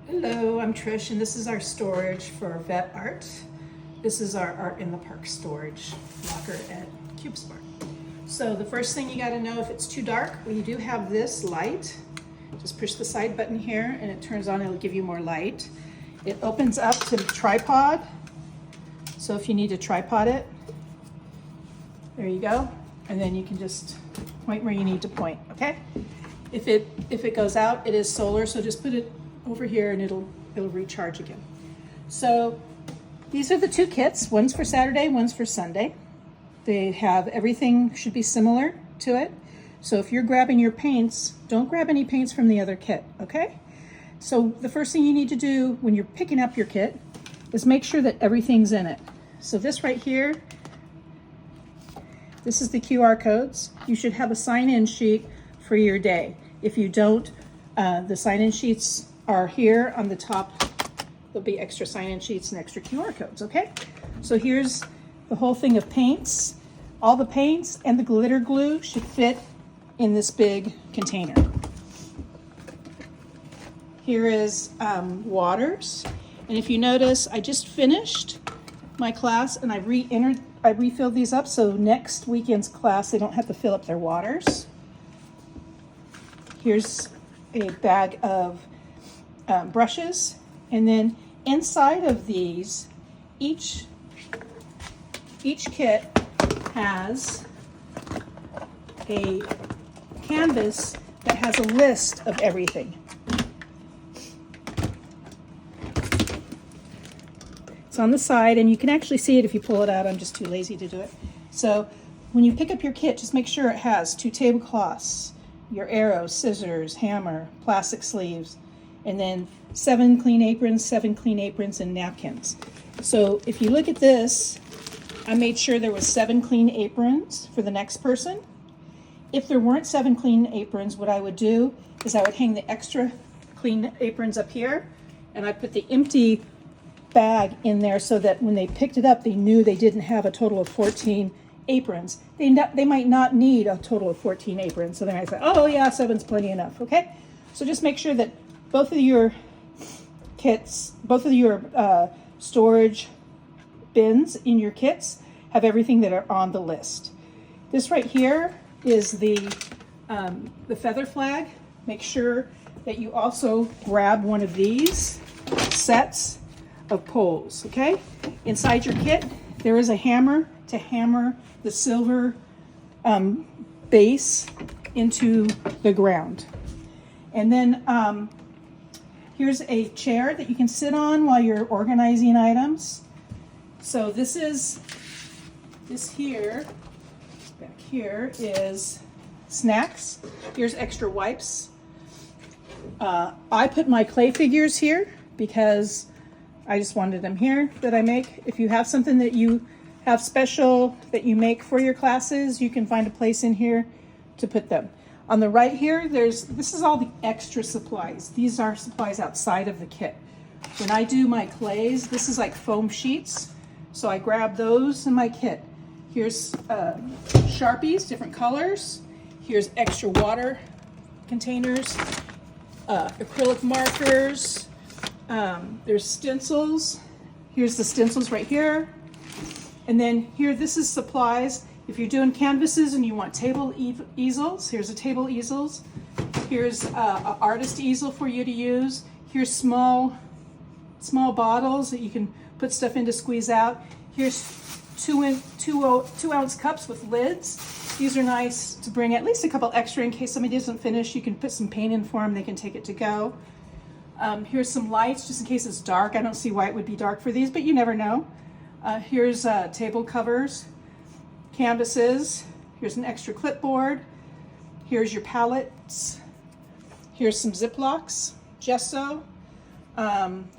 Hello, I'm Trish, and this is our storage for vet art. This is our Art in the Park storage locker at CubeSmart. So the first thing you got to know if it's too dark, we do have this light. Just push the side button here and it turns on, it'll give you more light. It opens up to tripod. So if you need to tripod it, there you go. And then you can just point where you need to point, okay? If it goes out, it is solar, so just put it over here and it'll recharge again. So these are the two kits. One's for Saturday, one's for Sunday. They have everything should be similar to it. So if you're grabbing your paints, don't grab any paints from the other kit, okay? So the first thing you need to do when you're picking up your kit is make sure that everything's in it. So this right here, this is the QR codes. You should have a sign-in sheet for your day. If you don't, the sign-in sheets are here on the top. There'll be extra sign-in sheets and extra QR codes, okay? So here's the whole thing of paints. All the paints and the glitter glue should fit in this big container. Here is waters. And if you notice, I just finished my class and I refilled these up, so next weekend's class, they don't have to fill up their waters. Here's a bag of brushes, and then inside of these, each kit has a canvas that has a list of everything. It's on the side, and you can actually see it if you pull it out. I'm just too lazy to do it. So when you pick up your kit, just make sure it has 2 tablecloths, your arrows, scissors, hammer, plastic sleeves, and then 7 clean aprons, and napkins. So if you look at this, I made sure there was 7 clean aprons for the next person. If there weren't 7 clean aprons, what I would do is I would hang the extra clean aprons up here, and I'd put the empty bag in there so that when they picked it up, they knew they didn't have a total of 14 aprons. They might not need a total of 14 aprons, so they might say, oh yeah, 7's plenty enough, okay? So just make sure that both of your kits, both of your storage bins in your kits have everything that are on the list. This right here is the feather flag. Make sure that you also grab one of these sets of poles, okay? Inside your kit, there is a hammer to hammer the silver base into the ground. And then here's a chair that you can sit on while you're organizing items. So this here, back here is snacks. Here's extra wipes. I put my clay figures here because I just wanted them here that I make. If you have something that you have special that you make for your classes, you can find a place in here to put them. On the right here, this is all the extra supplies. These are supplies outside of the kit. When I do my clays, this is like foam sheets, so I grab those in my kit. Here's Sharpies, different colors. Here's extra water containers, acrylic markers. There's stencils. Here's the stencils right here. And then here, this is supplies. If you're doing canvases and you want table easels, here's a table easels. Here's an artist easel for you to use. Here's small bottles that you can put stuff in to squeeze out. Here's 2-ounce cups with lids. These are nice to bring at least a couple extra in case somebody doesn't finish. You can put some paint in for them. They can take it to go. Here's some lights just in case it's dark. I don't see why it would be dark for these, but you never know. Here's table covers, canvases. Here's an extra clipboard. Here's your palettes. Here's some Ziplocs, gesso.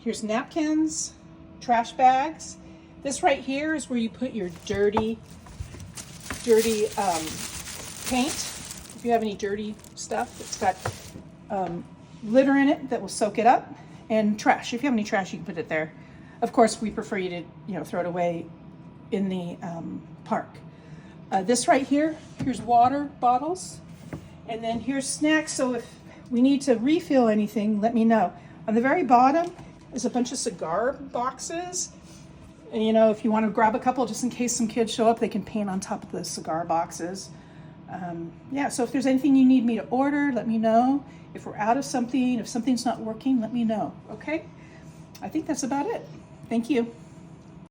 Here's napkins, trash bags. This right here is where you put your dirty paint. If you have any dirty stuff, it's got glitter in it that will soak it up, and trash. If you have any trash, you can put it there. Of course, we prefer you to throw it away in the park. This right here, here's water bottles, and then here's snacks. So if we need to refill anything, let me know. On the very bottom is a bunch of cigar boxes. And you know, if you want to grab a couple just in case some kids show up, they can paint on top of the cigar boxes. Yeah, so if there's anything you need me to order, let me know. If we're out of something, if something's not working, let me know, okay? I think that's about it. Thank you.